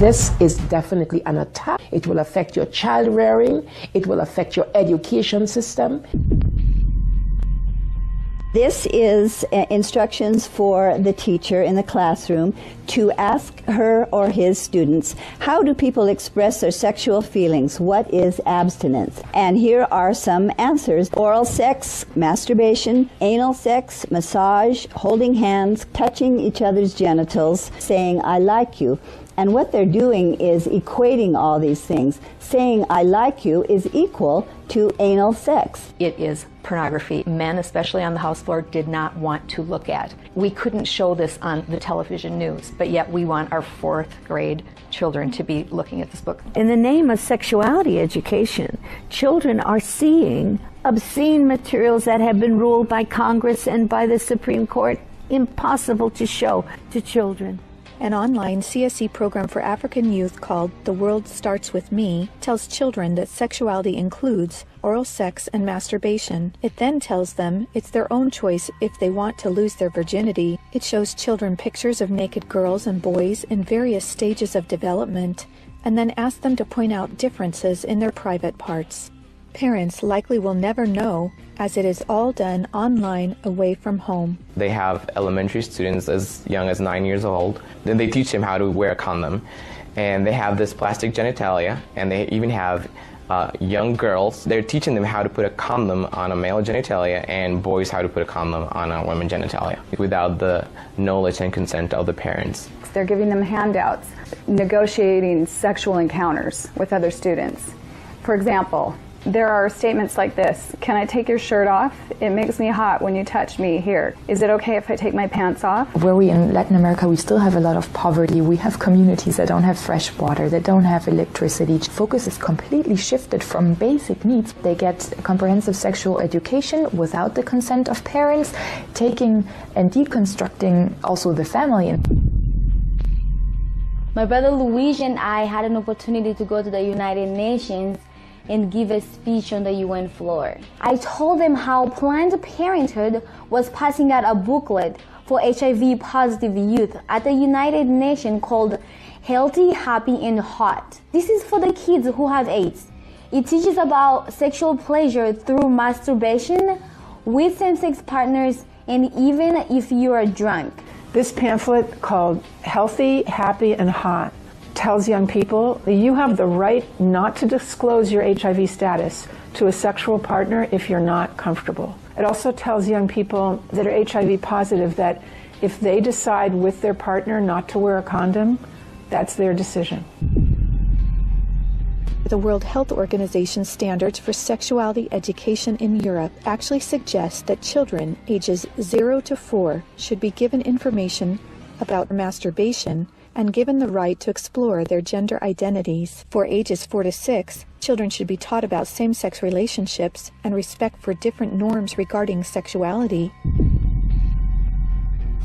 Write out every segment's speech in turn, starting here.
This is definitely an attack. It will affect your child rearing. It will affect your education system. This is instructions for the teacher in the classroom to ask her or his students, how do people express their sexual feelings? What is abstinence? And here are some answers. Oral sex, masturbation, anal sex, massage, holding hands, touching each other's genitals, saying, I like you. And what they're doing is equating all these things. Saying, I like you is equal to anal sex. It is pornography. Men, especially on the house floor, did not want to look at. We couldn't show this on the television news, but yet we want our 4th grade children to be looking at this book. In the name of sexuality education, children are seeing obscene materials that have been ruled by Congress and by the Supreme Court impossible to show to children. An online CSE program for African youth called The World Starts With Me tells children that sexuality includes oral sex and masturbation. It then tells them it's their own choice if they want to lose their virginity. It shows children pictures of naked girls and boys in various stages of development, and then asks them to point out differences in their private parts. Parents likely will never know, as it is all done online away from home. They have elementary students as young as 9 years old. Then they teach them how to wear a condom. And they have this plastic genitalia, and they even have young girls. They're teaching them how to put a condom on a male genitalia and boys how to put a condom on a women's genitalia without the knowledge and consent of the parents. They're giving them handouts, negotiating sexual encounters with other students. For example, there are statements like this: can I take your shirt off? It makes me hot when you touch me here. Is it okay if I take my pants off? Where we in Latin America, we still have a lot of poverty. We have communities that don't have fresh water, that don't have electricity. Focus is completely shifted from basic needs. They get comprehensive sexual education without the consent of parents, taking and deconstructing also the family. My brother Luigi and I had an opportunity to go to the United Nations and give a speech on the UN floor. I told them how Planned Parenthood was passing out a booklet for HIV-positive youth at the United Nations called Healthy, Happy, and Hot. This is for the kids who have AIDS. It teaches about sexual pleasure through masturbation, with same-sex partners, and even if you are drunk. This pamphlet called Healthy, Happy, and Hot tells young people that you have the right not to disclose your HIV status to a sexual partner if you're not comfortable. It also tells young people that are HIV positive that if they decide with their partner not to wear a condom, that's their decision. The World Health Organization standards for sexuality education in Europe actually suggest that children ages 0 to 4 should be given information about masturbation and given the right to explore their gender identities. For ages 4 to 6, children should be taught about same-sex relationships and respect for different norms regarding sexuality.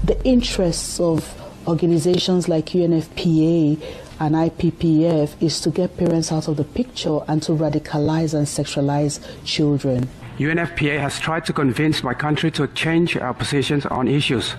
The interests of organizations like UNFPA and IPPF is to get parents out of the picture and to radicalize and sexualize children. UNFPA has tried to convince my country to change our positions on issues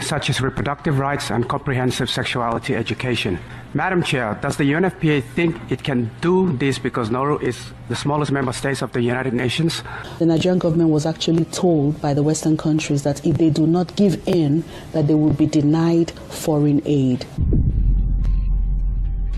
such as reproductive rights and comprehensive sexuality education. Madam Chair, does the UNFPA think it can do this because Nauru is the smallest member state of the United Nations? The Nigerian government was actually told by the Western countries that if they do not give in, that they will be denied foreign aid.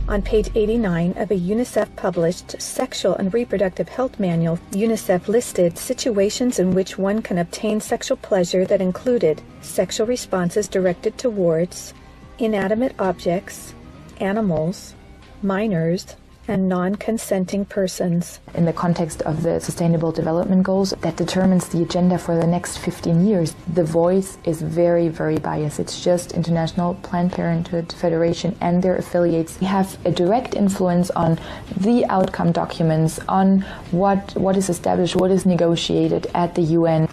On page 89 of a UNICEF-published Sexual and Reproductive Health Manual, UNICEF listed situations in which one can obtain sexual pleasure that included sexual responses directed towards inanimate objects, animals, minors, and non-consenting persons. In the context of the Sustainable Development Goals that determines the agenda for the next 15 years, the voice is very, very biased. It's just International Planned Parenthood Federation and their affiliates have a direct influence on the outcome documents, on what is established, what is negotiated at the UN.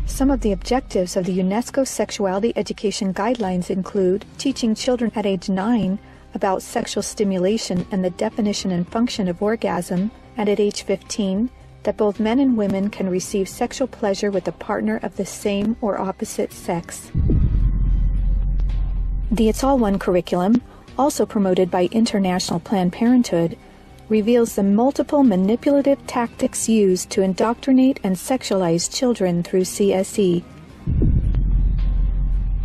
Some of the objectives of the UNESCO Sexuality Education Guidelines include teaching children at age 9 about sexual stimulation and the definition and function of orgasm, and at age 15, that both men and women can receive sexual pleasure with a partner of the same or opposite sex. The It's All One curriculum, also promoted by International Planned Parenthood, reveals the multiple manipulative tactics used to indoctrinate and sexualize children through CSE.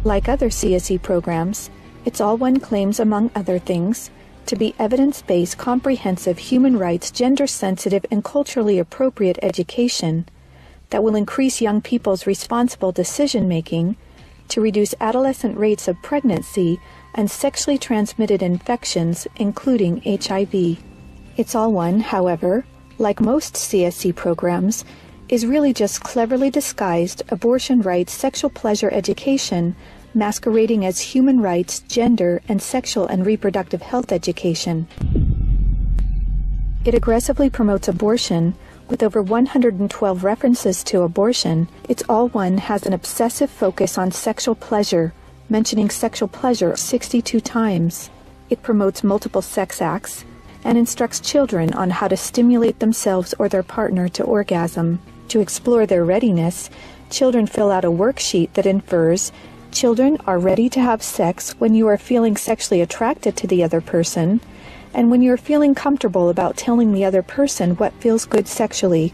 Like other CSE programs, It's All One claims, among other things, to be evidence-based, comprehensive, human rights, gender-sensitive, and culturally appropriate education that will increase young people's responsible decision-making, to reduce adolescent rates of pregnancy and sexually transmitted infections, including HIV. It's All One, however, like most CSE programs, is really just cleverly disguised abortion rights, sexual pleasure education, masquerading as human rights, gender, and sexual and reproductive health education. It aggressively promotes abortion. With over 112 references to abortion, It's All One has an obsessive focus on sexual pleasure, mentioning sexual pleasure 62 times. It promotes multiple sex acts and instructs children on how to stimulate themselves or their partner to orgasm. To explore their readiness, children fill out a worksheet that infers children are ready to have sex when you are feeling sexually attracted to the other person, and when you're feeling comfortable about telling the other person what feels good sexually.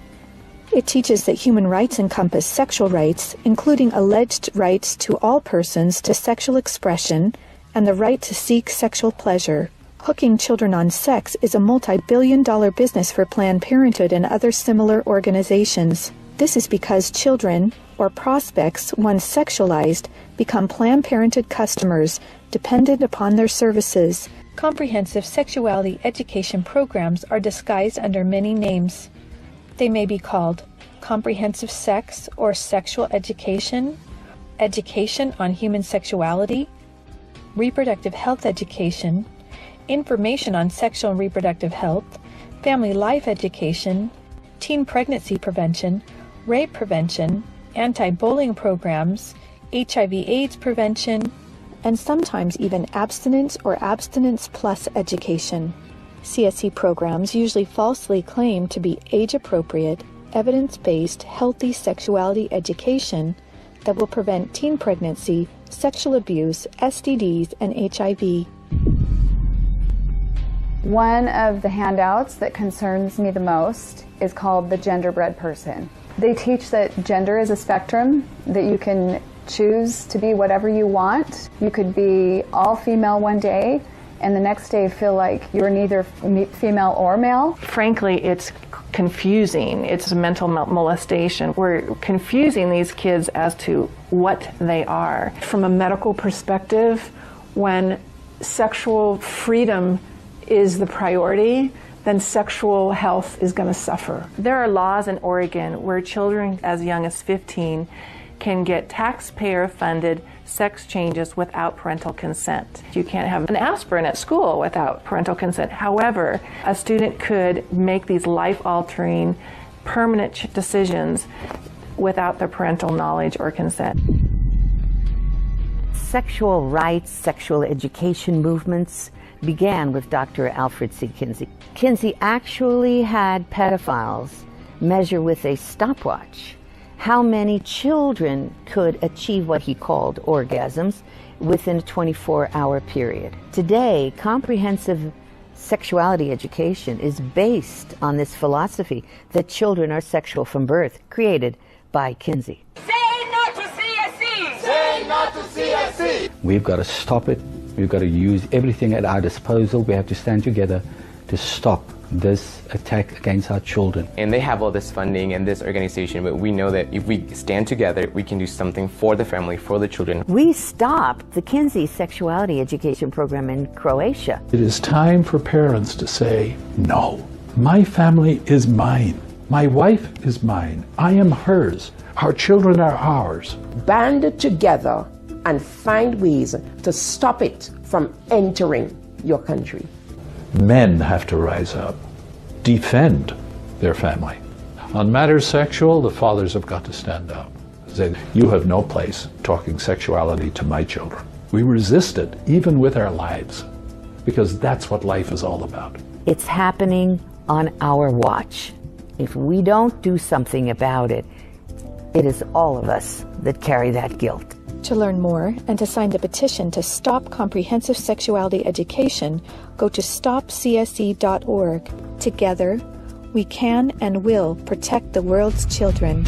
It teaches that human rights encompass sexual rights, including alleged rights to all persons to sexual expression and the right to seek sexual pleasure. Hooking children on sex is a multi-billion-dollar business for Planned Parenthood and other similar organizations. This is because children, or prospects, once sexualized, become Planned Parenthood customers, dependent upon their services. Comprehensive sexuality education programs are disguised under many names. They may be called comprehensive sex or sexual education, education on human sexuality, reproductive health education, information on sexual and reproductive health, family life education, teen pregnancy prevention, rape prevention, anti-bullying programs, HIV/AIDS prevention, and sometimes even abstinence or abstinence plus education. CSE programs usually falsely claim to be age-appropriate, evidence-based, healthy sexuality education that will prevent teen pregnancy, sexual abuse, STDs, and HIV. One of the handouts that concerns me the most is called the Genderbread Person. They teach that gender is a spectrum, that you can choose to be whatever you want. You could be all female one day and the next day feel like you're neither female or male. Frankly, it's confusing. It's mental molestation. We're confusing these kids as to what they are. From a medical perspective, when sexual freedom is the priority, then sexual health is going to suffer. There are laws in Oregon where children as young as 15 can get taxpayer-funded sex changes without parental consent. You can't have an aspirin at school without parental consent. However, a student could make these life-altering, permanent decisions without the parental knowledge or consent. Sexual rights, sexual education movements began with Dr. Alfred C. Kinsey. Kinsey actually had pedophiles measure with a stopwatch how many children could achieve what he called orgasms within a 24-hour period. Today, comprehensive sexuality education is based on this philosophy that children are sexual from birth, created by Kinsey. Say no to CSE! Say no to CSE! We've got to stop it. We've got to use everything at our disposal. We have to stand together to stop this attack against our children. And they have all this funding and this organization, but we know that if we stand together, we can do something for the family, for the children. We stopped the Kinsey sexuality education program in Croatia. It is time for parents to say, no, my family is mine. My wife is mine. I am hers. Our children are ours. Band together and find ways to stop it from entering your country. Men have to rise up, defend their family. On matters sexual, the fathers have got to stand up. Say, you have no place talking sexuality to my children. We resist it, even with our lives, because that's what life is all about. It's happening on our watch. If we don't do something about it, it is all of us that carry that guilt. To learn more and to sign the petition to stop comprehensive sexuality education, go to stopcse.org. Together, we can and will protect the world's children.